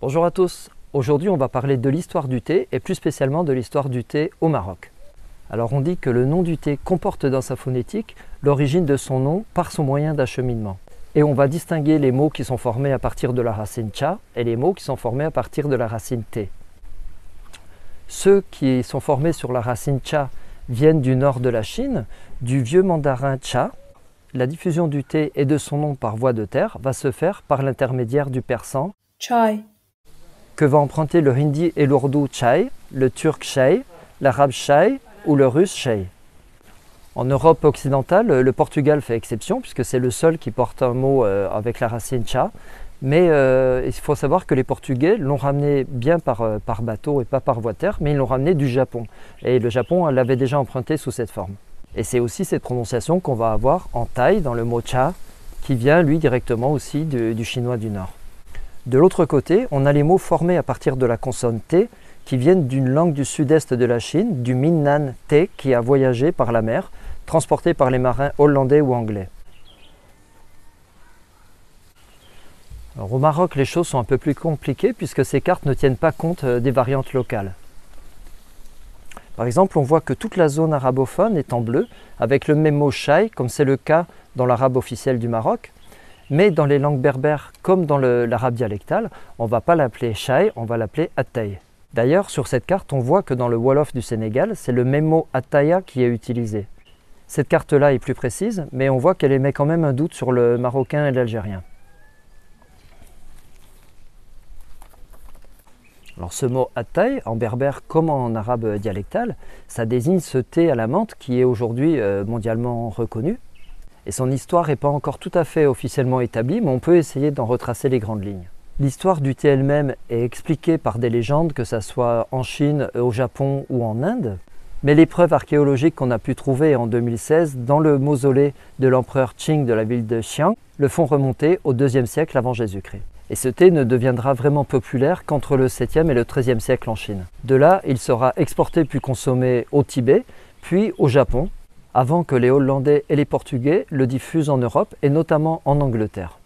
Bonjour à tous, aujourd'hui on va parler de l'histoire du thé et plus spécialement de l'histoire du thé au Maroc. Alors on dit que le nom du thé comporte dans sa phonétique l'origine de son nom par son moyen d'acheminement. Et on va distinguer les mots qui sont formés à partir de la racine cha et les mots qui sont formés à partir de la racine thé. Ceux qui sont formés sur la racine cha viennent du nord de la Chine, du vieux mandarin cha. La diffusion du thé et de son nom par voie de terre va se faire par l'intermédiaire du persan chai, que va emprunter le hindi et l'ourdou chai, le turc chai, l'arabe chai ou le russe chai. En Europe occidentale, le Portugal fait exception puisque c'est le seul qui porte un mot avec la racine cha. Mais il faut savoir que les Portugais l'ont ramené bien par bateau et pas par voie de terre, mais ils l'ont ramené du Japon. Et le Japon l'avait déjà emprunté sous cette forme. Et c'est aussi cette prononciation qu'on va avoir en thaï dans le mot cha, qui vient lui directement aussi du chinois du Nord. De l'autre côté, on a les mots formés à partir de la consonne T qui viennent d'une langue du sud-est de la Chine, du Minnan T qui a voyagé par la mer, transporté par les marins hollandais ou anglais. Alors, au Maroc, les choses sont un peu plus compliquées puisque ces cartes ne tiennent pas compte des variantes locales. Par exemple, on voit que toute la zone arabophone est en bleu, avec le même mot chai, comme c'est le cas dans l'arabe officiel du Maroc. Mais dans les langues berbères, comme dans l'arabe dialectal, on ne va pas l'appeler chai, on va l'appeler attay. D'ailleurs, sur cette carte, on voit que dans le Wolof du Sénégal, c'est le même mot attaya qui est utilisé. Cette carte-là est plus précise, mais on voit qu'elle émet quand même un doute sur le marocain et l'algérien. Alors ce mot attay, en berbère comme en arabe dialectal, ça désigne ce thé à la menthe qui est aujourd'hui mondialement reconnu. Et son histoire n'est pas encore tout à fait officiellement établie, mais on peut essayer d'en retracer les grandes lignes. L'histoire du thé elle-même est expliquée par des légendes, que ce soit en Chine, au Japon ou en Inde. Mais les preuves archéologiques qu'on a pu trouver en 2016 dans le mausolée de l'empereur Qing de la ville de Xi'an le font remonter au IIe siècle avant Jésus-Christ. Et ce thé ne deviendra vraiment populaire qu'entre le 7e et le 13e siècle en Chine. De là, il sera exporté puis consommé au Tibet, puis au Japon, avant que les Hollandais et les Portugais le diffusent en Europe et notamment en Angleterre.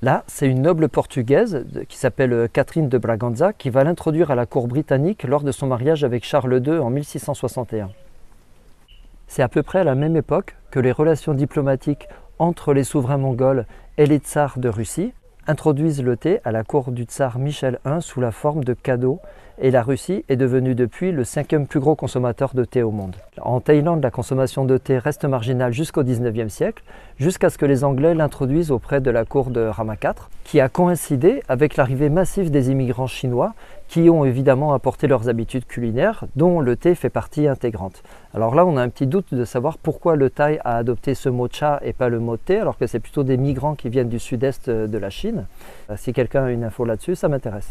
Là, c'est une noble portugaise qui s'appelle Catherine de Braganza qui va l'introduire à la cour britannique lors de son mariage avec Charles II en 1661. C'est à peu près à la même époque que les relations diplomatiques entre les souverains mongols et les tsars de Russie introduisent le thé à la cour du tsar Michel I sous la forme de cadeaux et la Russie est devenue depuis le 5e plus gros consommateur de thé au monde. En Thaïlande, la consommation de thé reste marginale jusqu'au 19e siècle, jusqu'à ce que les Anglais l'introduisent auprès de la cour de Rama IV, qui a coïncidé avec l'arrivée massive des immigrants chinois qui ont évidemment apporté leurs habitudes culinaires, dont le thé fait partie intégrante. Alors là, on a un petit doute de savoir pourquoi le Thaï a adopté ce mot cha et pas le mot thé, alors que c'est plutôt des migrants qui viennent du sud-est de la Chine. Si quelqu'un a une info là-dessus, ça m'intéresse.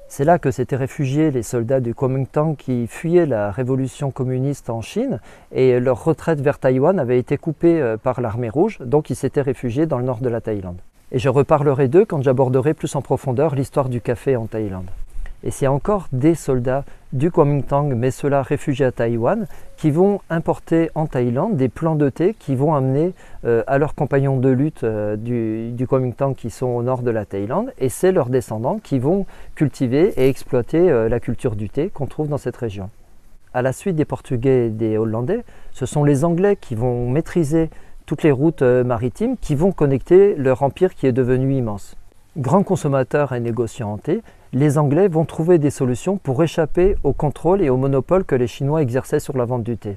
C'est là que s'étaient réfugiés les soldats du Kuomintang qui fuyaient la révolution communiste en Chine et leur retraite vers Taïwan avait été coupée par l'armée rouge, donc ils s'étaient réfugiés dans le nord de la Thaïlande. Et je reparlerai d'eux quand j'aborderai plus en profondeur l'histoire du café en Thaïlande. Et c'est encore des soldats du Kuomintang, mais ceux-là réfugiés à Taïwan, qui vont importer en Thaïlande des plants de thé qui vont amener à leurs compagnons de lutte du Kuomintang qui sont au nord de la Thaïlande. Et c'est leurs descendants qui vont cultiver et exploiter la culture du thé qu'on trouve dans cette région. À la suite des Portugais et des Hollandais, ce sont les Anglais qui vont maîtriser toutes les routes maritimes qui vont connecter leur empire qui est devenu immense. Grands consommateurs et négociants en thé, les Anglais vont trouver des solutions pour échapper au contrôle et au monopole que les Chinois exerçaient sur la vente du thé.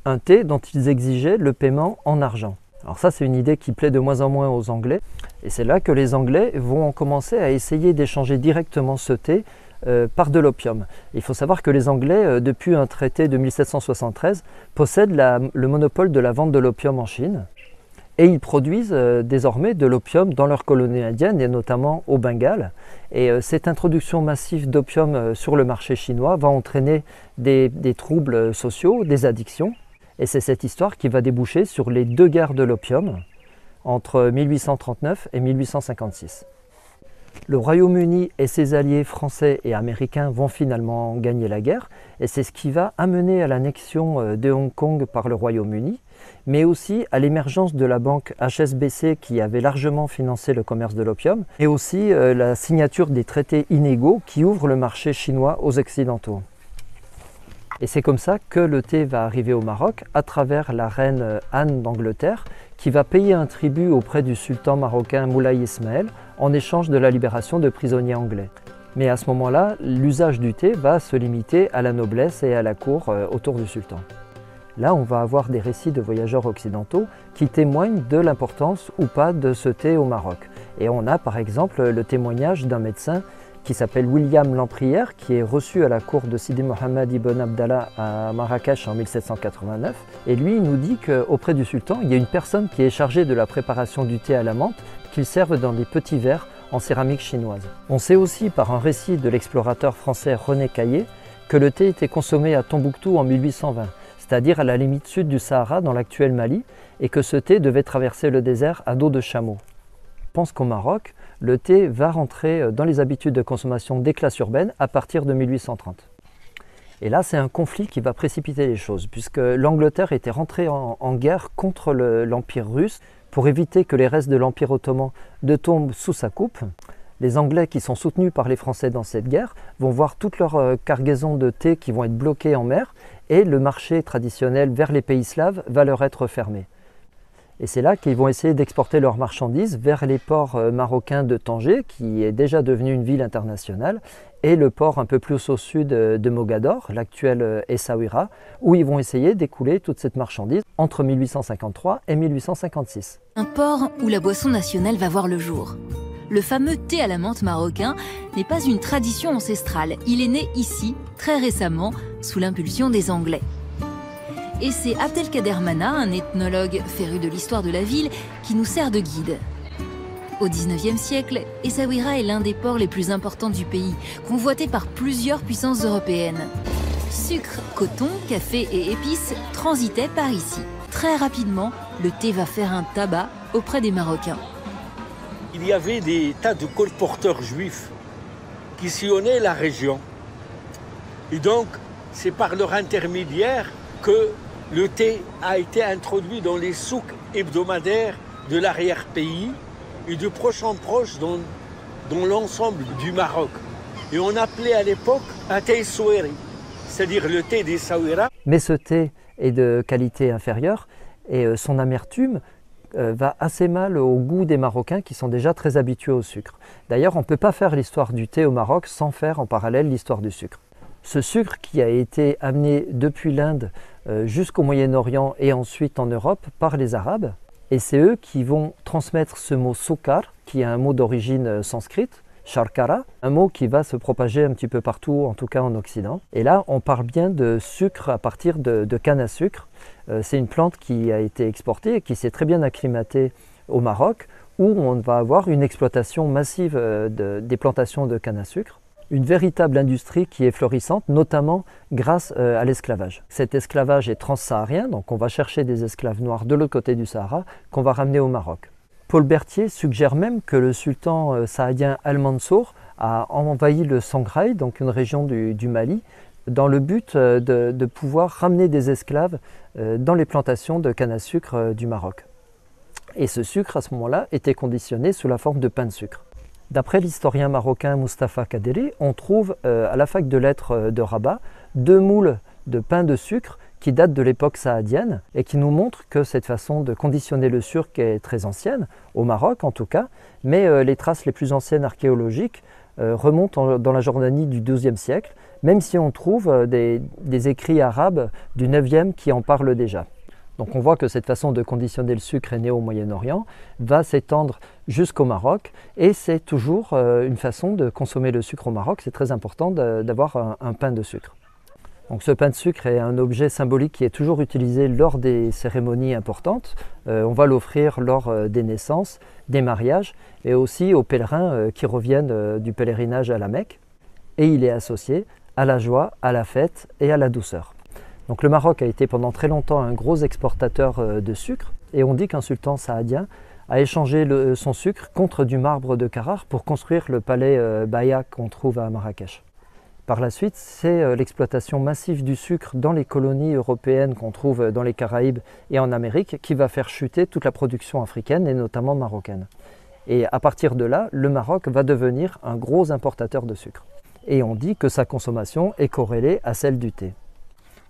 Un thé dont ils exigeaient le paiement en argent. Alors ça, c'est une idée qui plaît de moins en moins aux Anglais. Et c'est là que les Anglais vont commencer à essayer d'échanger directement ce thé par de l'opium. Il faut savoir que les Anglais, depuis un traité de 1773, possèdent le monopole de la vente de l'opium en Chine. Et ils produisent désormais de l'opium dans leurs colonies indiennes et notamment au Bengale. Et cette introduction massive d'opium sur le marché chinois va entraîner des troubles sociaux, des addictions. Et c'est cette histoire qui va déboucher sur les deux guerres de l'opium entre 1839 et 1856. Le Royaume-Uni et ses alliés français et américains vont finalement gagner la guerre et c'est ce qui va amener à l'annexion de Hong Kong par le Royaume-Uni mais aussi à l'émergence de la banque HSBC qui avait largement financé le commerce de l'opium, et aussi la signature des traités inégaux qui ouvrent le marché chinois aux Occidentaux. Et c'est comme ça que le thé va arriver au Maroc à travers la reine Anne d'Angleterre qui va payer un tribut auprès du sultan marocain Moulay Ismaël en échange de la libération de prisonniers anglais. Mais à ce moment-là, l'usage du thé va se limiter à la noblesse et à la cour autour du sultan. Là, on va avoir des récits de voyageurs occidentaux qui témoignent de l'importance ou pas de ce thé au Maroc. Et on a par exemple le témoignage d'un médecin qui s'appelle William Lamprière, qui est reçu à la cour de Sidi Mohammed ibn Abdallah à Marrakech en 1789. Et lui, il nous dit qu'auprès du sultan, il y a une personne qui est chargée de la préparation du thé à la menthe, qu'il serve dans des petits verres en céramique chinoise. On sait aussi par un récit de l'explorateur français René Caillé que le thé était consommé à Tombouctou en 1820, c'est-à-dire à la limite sud du Sahara dans l'actuel Mali, et que ce thé devait traverser le désert à dos de chameau. Je pense qu'au Maroc, le thé va rentrer dans les habitudes de consommation des classes urbaines à partir de 1830. Et là, c'est un conflit qui va précipiter les choses, puisque l'Angleterre était rentrée en guerre contre l'Empire russe pour éviter que les restes de l'Empire ottoman ne tombent sous sa coupe. Les Anglais, qui sont soutenus par les Français dans cette guerre, vont voir toutes leurs cargaisons de thé qui vont être bloquées en mer, et le marché traditionnel vers les pays slaves va leur être fermé. Et c'est là qu'ils vont essayer d'exporter leurs marchandises vers les ports marocains de Tanger, qui est déjà devenu une ville internationale, et le port un peu plus au sud de Mogador, l'actuel Essaouira, où ils vont essayer d'écouler toute cette marchandise entre 1853 et 1856. Un port où la boisson nationale va voir le jour. Le fameux thé à la menthe marocain n'est pas une tradition ancestrale. Il est né ici, très récemment, sous l'impulsion des Anglais. Et c'est Abdelkader Mana, un ethnologue féru de l'histoire de la ville, qui nous sert de guide. Au XIXe siècle, Essaouira est l'un des ports les plus importants du pays, convoité par plusieurs puissances européennes. Sucre, coton, café et épices transitaient par ici. Très rapidement, le thé va faire un tabac auprès des Marocains. Il y avait des tas de colporteurs juifs qui sillonnaient la région. Et donc, c'est par leur intermédiaire que le thé a été introduit dans les souks hebdomadaires de l'arrière-pays et de proche en proche dans l'ensemble du Maroc. Et on appelait à l'époque un thé soueri, c'est-à-dire le thé des Essaouira. Mais ce thé est de qualité inférieure et son amertume va assez mal au goût des Marocains qui sont déjà très habitués au sucre. D'ailleurs, on ne peut pas faire l'histoire du thé au Maroc sans faire en parallèle l'histoire du sucre. Ce sucre qui a été amené depuis l'Inde jusqu'au Moyen-Orient et ensuite en Europe par les Arabes, et c'est eux qui vont transmettre ce mot sukar, qui est un mot d'origine sanskrite, sharkara, un mot qui va se propager un petit peu partout, en tout cas en Occident. Et là, on parle bien de sucre à partir de canne à sucre. C'est une plante qui a été exportée et qui s'est très bien acclimatée au Maroc, où on va avoir une exploitation massive des plantations de canne à sucre. Une véritable industrie qui est florissante, notamment grâce à l'esclavage. Cet esclavage est transsaharien, donc on va chercher des esclaves noirs de l'autre côté du Sahara qu'on va ramener au Maroc. Paul Berthier suggère même que le sultan saadien Al-Mansour a envahi le Sangraï, donc une région du Mali, dans le but de pouvoir ramener des esclaves dans les plantations de canne à sucre du Maroc. Et ce sucre, à ce moment-là, était conditionné sous la forme de pain de sucre. D'après l'historien marocain Mustapha Kaderi, on trouve à la fac de lettres de Rabat 2 moules de pain de sucre qui datent de l'époque saadienne et qui nous montrent que cette façon de conditionner le sucre est très ancienne, au Maroc en tout cas, mais les traces les plus anciennes archéologiques remontent dans la Jordanie du XIIe siècle, même si on trouve des écrits arabes du IXe qui en parlent déjà. Donc on voit que cette façon de conditionner le sucre est née au Moyen-Orient, va s'étendre jusqu'au Maroc, et c'est toujours une façon de consommer le sucre au Maroc. C'est très important d'avoir un pain de sucre. Donc ce pain de sucre est un objet symbolique qui est toujours utilisé lors des cérémonies importantes. On va l'offrir lors des naissances, des mariages, et aussi aux pèlerins qui reviennent du pèlerinage à la Mecque. Et il est associé à la joie, à la fête et à la douceur. Donc le Maroc a été pendant très longtemps un gros exportateur de sucre, et on dit qu'un sultan saadien a échangé son sucre contre du marbre de Carrare pour construire le palais Bahia qu'on trouve à Marrakech. Par la suite, c'est l'exploitation massive du sucre dans les colonies européennes qu'on trouve dans les Caraïbes et en Amérique qui va faire chuter toute la production africaine et notamment marocaine. Et à partir de là, le Maroc va devenir un gros importateur de sucre. Et on dit que sa consommation est corrélée à celle du thé.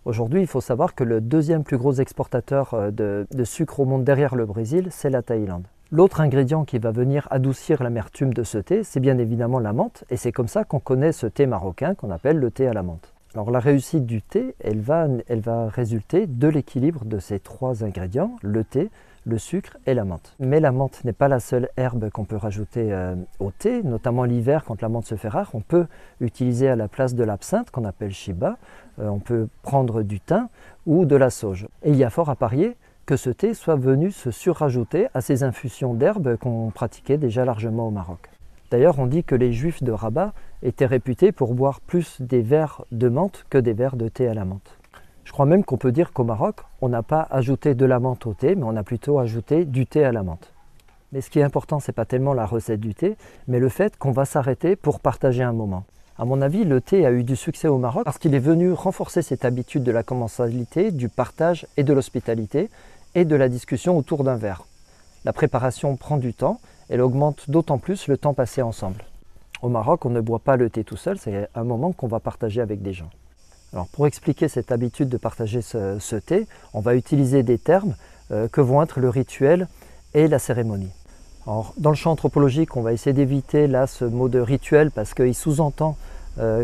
Aujourd'hui, il faut savoir que le deuxième plus gros exportateur de sucre au monde derrière le Brésil, c'est la Thaïlande. L'autre ingrédient qui va venir adoucir l'amertume de ce thé, c'est bien évidemment la menthe, et c'est comme ça qu'on connaît ce thé marocain qu'on appelle le thé à la menthe. Alors la réussite du thé, elle va résulter de l'équilibre de ces trois ingrédients, le thé, le sucre et la menthe. Mais la menthe n'est pas la seule herbe qu'on peut rajouter au thé, notamment l'hiver quand la menthe se fait rare. On peut utiliser à la place de l'absinthe qu'on appelle shiba, on peut prendre du thym ou de la sauge. Et il y a fort à parier que ce thé soit venu se surrajouter à ces infusions d'herbes qu'on pratiquait déjà largement au Maroc. D'ailleurs, on dit que les Juifs de Rabat étaient réputés pour boire plus des verres de menthe que des verres de thé à la menthe. Je crois même qu'on peut dire qu'au Maroc, on n'a pas ajouté de la menthe au thé, mais on a plutôt ajouté du thé à la menthe. Mais ce qui est important, ce n'est pas tellement la recette du thé, mais le fait qu'on va s'arrêter pour partager un moment. À mon avis, le thé a eu du succès au Maroc parce qu'il est venu renforcer cette habitude de la commensalité, du partage et de l'hospitalité, et de la discussion autour d'un verre. La préparation prend du temps, elle augmente d'autant plus le temps passé ensemble. Au Maroc, on ne boit pas le thé tout seul, c'est un moment qu'on va partager avec des gens. Alors pour expliquer cette habitude de partager ce thé, on va utiliser des termes que vont être le rituel et la cérémonie. Alors, dans le champ anthropologique, on va essayer d'éviter là ce mot de rituel parce qu'il sous-entend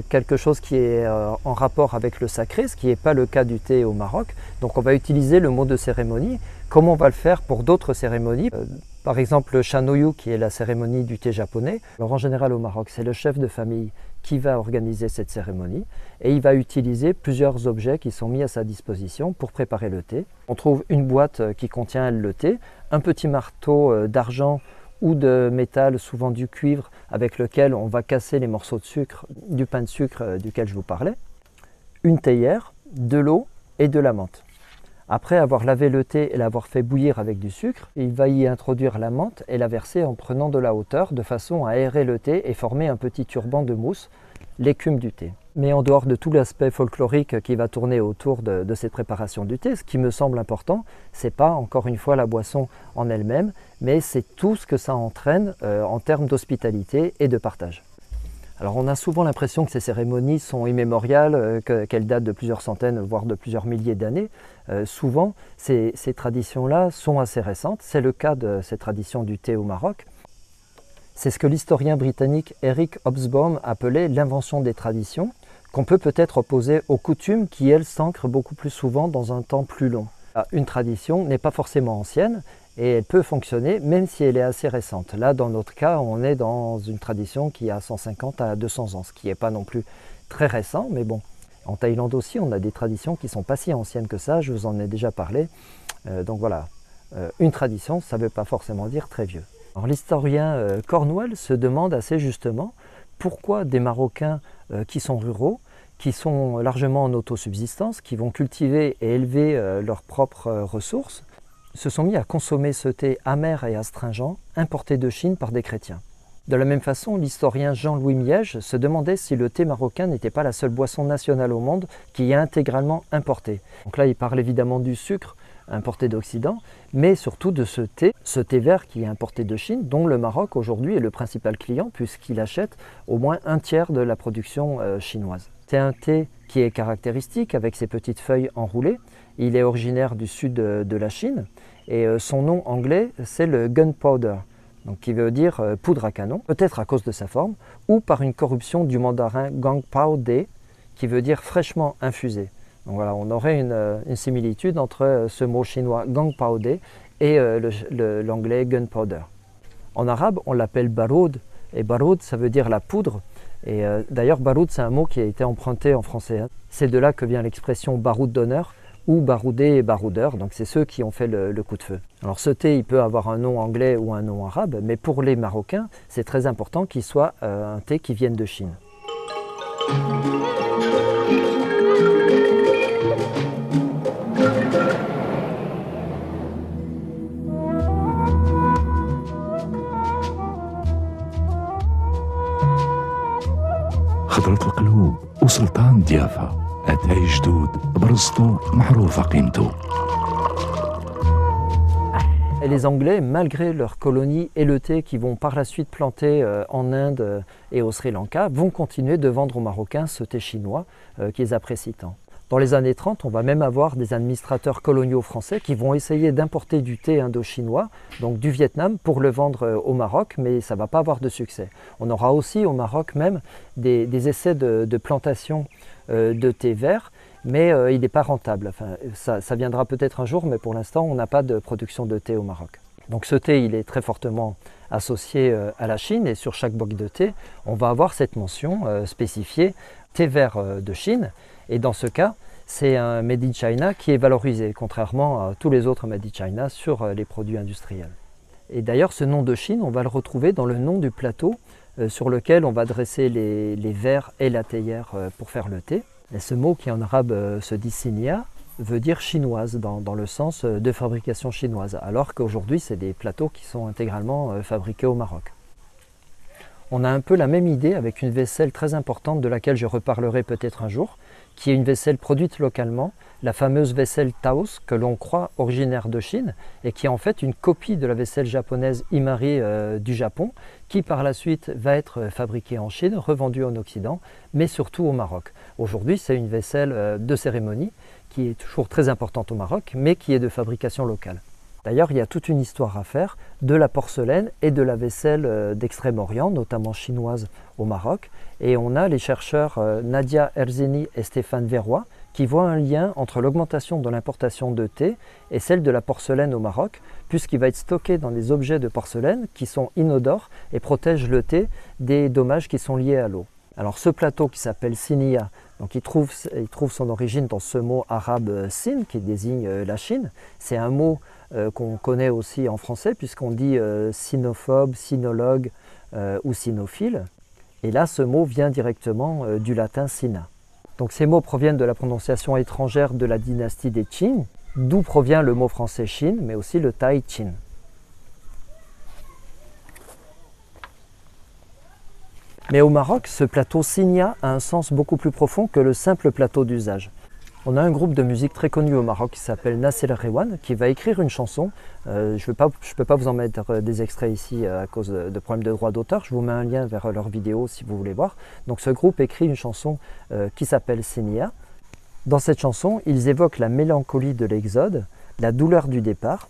quelque chose qui est en rapport avec le sacré, ce qui n'est pas le cas du thé au Maroc. Donc on va utiliser le mot de cérémonie, comme on va le faire pour d'autres cérémonies. Par exemple le Shanoyu, qui est la cérémonie du thé japonais. Alors en général au Maroc, c'est le chef de famille qui va organiser cette cérémonie et il va utiliser plusieurs objets qui sont mis à sa disposition pour préparer le thé. On trouve une boîte qui contient le thé, un petit marteau d'argent ou de métal, souvent du cuivre, avec lequel on va casser les morceaux de sucre, du pain de sucre duquel je vous parlais, une théière, de l'eau et de la menthe. Après avoir lavé le thé et l'avoir fait bouillir avec du sucre, il va y introduire la menthe et la verser en prenant de la hauteur de façon à aérer le thé et former un petit turban de mousse, l'écume du thé. Mais en dehors de tout l'aspect folklorique qui va tourner autour de cette préparation du thé, ce qui me semble important, c'est pas encore une fois la boisson en elle-même, mais c'est tout ce que ça entraîne en termes d'hospitalité et de partage. Alors on a souvent l'impression que ces cérémonies sont immémoriales, qu'elles datent de plusieurs centaines, voire de plusieurs milliers d'années. Souvent, ces traditions-là sont assez récentes. C'est le cas de cette tradition du thé au Maroc. C'est ce que l'historien britannique Eric Hobsbawm appelait l'invention des traditions, qu'on peut peut-être opposer aux coutumes qui, elles, s'ancrent beaucoup plus souvent dans un temps plus long. Une tradition n'est pas forcément ancienne et elle peut fonctionner même si elle est assez récente. Là, dans notre cas, on est dans une tradition qui a 150 à 200 ans, ce qui n'est pas non plus très récent, mais bon. En Thaïlande aussi, on a des traditions qui ne sont pas si anciennes que ça, je vous en ai déjà parlé. Donc voilà, une tradition, ça ne veut pas forcément dire très vieux. Alors l'historien Cornwell se demande assez justement pourquoi des Marocains qui sont ruraux, qui sont largement en autosubsistance, qui vont cultiver et élever leurs propres ressources, se sont mis à consommer ce thé amer et astringent importé de Chine par des chrétiens. De la même façon, l'historien Jean-Louis Miège se demandait si le thé marocain n'était pas la seule boisson nationale au monde qui est intégralement importée. Donc là, il parle évidemment du sucre importé d'Occident, mais surtout de ce thé vert qui est importé de Chine, dont le Maroc aujourd'hui est le principal client puisqu'il achète au moins un tiers de la production chinoise. C'est un thé qui est caractéristique avec ses petites feuilles enroulées. Il est originaire du sud de la Chine et son nom anglais c'est le gunpowder, donc qui veut dire poudre à canon, peut-être à cause de sa forme, ou par une corruption du mandarin gangpao-de, qui veut dire fraîchement infusé. Donc voilà, on aurait une similitude entre ce mot chinois gangpao-de et l'anglais gunpowder. En arabe, on l'appelle baroud, et baroud ça veut dire la poudre. Et d'ailleurs, baroud, c'est un mot qui a été emprunté en français. C'est de là que vient l'expression baroud d'honneur, ou baroudé et baroudeur, donc c'est ceux qui ont fait le coup de feu. Alors ce thé, il peut avoir un nom anglais ou un nom arabe, mais pour les Marocains, c'est très important qu'il soit un thé qui vienne de Chine. خضرة القلوب وسلطان ضيافة، أتاي جدود برزته معروفة قيمته. Et les Anglais, malgré leurs colonies et le thé qu'ils vont par la suite planter en Inde et au Sri Lanka, vont continuer de vendre aux Marocains ce thé chinois qu'ils apprécient tant. Dans les années 30, on va même avoir des administrateurs coloniaux français qui vont essayer d'importer du thé indo-chinois, donc du Vietnam, pour le vendre au Maroc, mais ça ne va pas avoir de succès. On aura aussi au Maroc même des essais de plantation de thé vert, mais il n'est pas rentable. Enfin, ça viendra peut-être un jour, mais pour l'instant, on n'a pas de production de thé au Maroc. Donc ce thé, il est très fortement associé à la Chine, et sur chaque boc de thé, on va avoir cette mention spécifiée thé vert de Chine. Et dans ce cas, c'est un Made in China qui est valorisé, contrairement à tous les autres Made in China sur les produits industriels. Et d'ailleurs, ce nom de Chine, on va le retrouver dans le nom du plateau sur lequel on va dresser les verres et la théière pour faire le thé. Et ce mot qui en arabe se dit sinia veut dire chinoise dans le sens de fabrication chinoise, alors qu'aujourd'hui c'est des plateaux qui sont intégralement fabriqués au Maroc. On a un peu la même idée avec une vaisselle très importante de laquelle je reparlerai peut-être un jour, qui est une vaisselle produite localement, la fameuse vaisselle Taos que l'on croit originaire de Chine et qui est en fait une copie de la vaisselle japonaise Imari du Japon, qui par la suite va être fabriquée en Chine, revendue en Occident, mais surtout au Maroc. Aujourd'hui, c'est une vaisselle de cérémonie qui est toujours très importante au Maroc, mais qui est de fabrication locale. D'ailleurs, il y a toute une histoire à faire de la porcelaine et de la vaisselle d'Extrême-Orient, notamment chinoise au Maroc. Et on a les chercheurs Nadia Erzeni et Stéphane Verroy qui voient un lien entre l'augmentation de l'importation de thé et celle de la porcelaine au Maroc, puisqu'il va être stocké dans des objets de porcelaine qui sont inodores et protègent le thé des dommages qui sont liés à l'eau. Alors ce plateau qui s'appelle Sinia, donc il trouve son origine dans ce mot arabe Sin qui désigne la Chine. C'est un mot qu'on connaît aussi en français puisqu'on dit sinophobe, sinologue ou sinophile. Et là ce mot vient directement du latin sina. Donc ces mots proviennent de la prononciation étrangère de la dynastie des Qin, d'où provient le mot français Chine, mais aussi le thaï Qin. Mais au Maroc, ce plateau Sinia a un sens beaucoup plus profond que le simple plateau d'usage. On a un groupe de musique très connu au Maroc qui s'appelle Nasser Rewan qui va écrire une chanson. Je ne peux pas vous en mettre des extraits ici à cause de problèmes de droit d'auteur. Je vous mets un lien vers leur vidéo si vous voulez voir. Donc ce groupe écrit une chanson qui s'appelle Sinia. Dans cette chanson, ils évoquent la mélancolie de l'exode, la douleur du départ,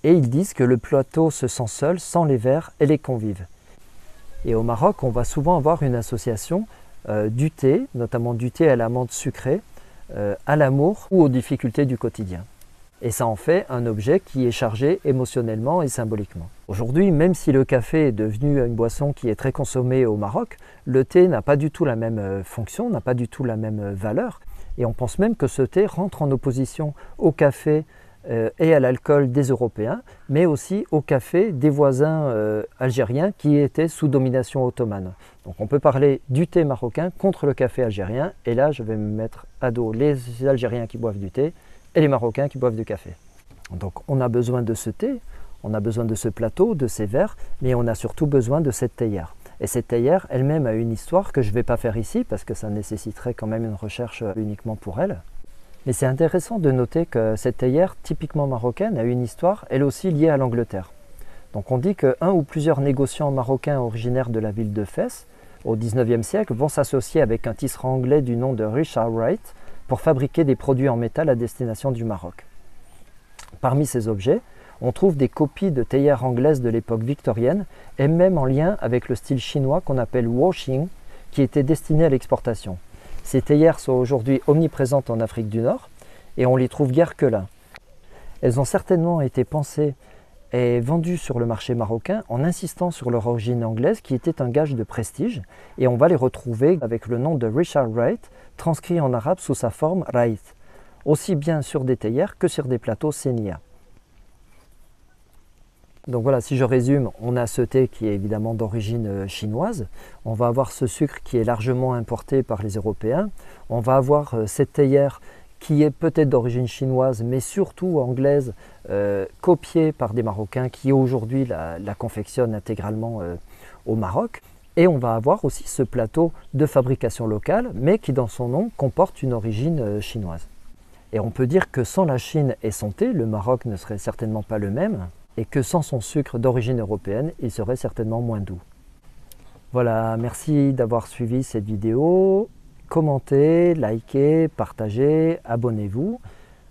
et ils disent que le plateau se sent seul sans les verres et les convives. Et au Maroc, on va souvent avoir une association du thé, notamment du thé à la menthe sucrée, à l'amour ou aux difficultés du quotidien. Et ça en fait un objet qui est chargé émotionnellement et symboliquement. Aujourd'hui, même si le café est devenu une boisson qui est très consommée au Maroc, le thé n'a pas du tout la même fonction, n'a pas du tout la même valeur. Et on pense même que ce thé rentre en opposition au café et à l'alcool des Européens, mais aussi au café des voisins algériens qui étaient sous domination ottomane. Donc on peut parler du thé marocain contre le café algérien, et là je vais me mettre à dos les Algériens qui boivent du thé et les Marocains qui boivent du café. Donc on a besoin de ce thé, on a besoin de ce plateau, de ces verres, mais on a surtout besoin de cette théière. Et cette théière elle-même a une histoire que je ne vais pas faire ici, parce que ça nécessiterait quand même une recherche uniquement pour elle. Mais c'est intéressant de noter que cette théière typiquement marocaine a une histoire, elle aussi liée à l'Angleterre. Donc on dit qu'un ou plusieurs négociants marocains originaires de la ville de Fès, au XIXe siècle, vont s'associer avec un tisserand anglais du nom de Richard Wright pour fabriquer des produits en métal à destination du Maroc. Parmi ces objets, on trouve des copies de théières anglaises de l'époque victorienne et même en lien avec le style chinois qu'on appelle washing, qui était destiné à l'exportation. Ces théières sont aujourd'hui omniprésentes en Afrique du Nord et on les trouve guère que là. Elles ont certainement été pensées et vendues sur le marché marocain en insistant sur leur origine anglaise qui était un gage de prestige, et on va les retrouver avec le nom de Richard Wright transcrit en arabe sous sa forme Wright, aussi bien sur des théières que sur des plateaux Senia. Donc voilà, si je résume, on a ce thé qui est évidemment d'origine chinoise, on va avoir ce sucre qui est largement importé par les Européens, on va avoir cette théière qui est peut-être d'origine chinoise mais surtout anglaise, copiée par des Marocains qui aujourd'hui la confectionnent intégralement au Maroc. Et on va avoir aussi ce plateau de fabrication locale, mais qui dans son nom comporte une origine chinoise. Et on peut dire que sans la Chine et son thé, le Maroc ne serait certainement pas le même, et que sans son sucre d'origine européenne, il serait certainement moins doux. Voilà, merci d'avoir suivi cette vidéo. Commentez, likez, partagez, abonnez-vous.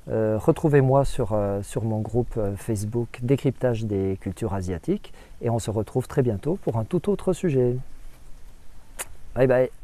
Retrouvez-moi sur mon groupe Facebook Décryptage des cultures asiatiques et on se retrouve très bientôt pour un tout autre sujet. Bye bye.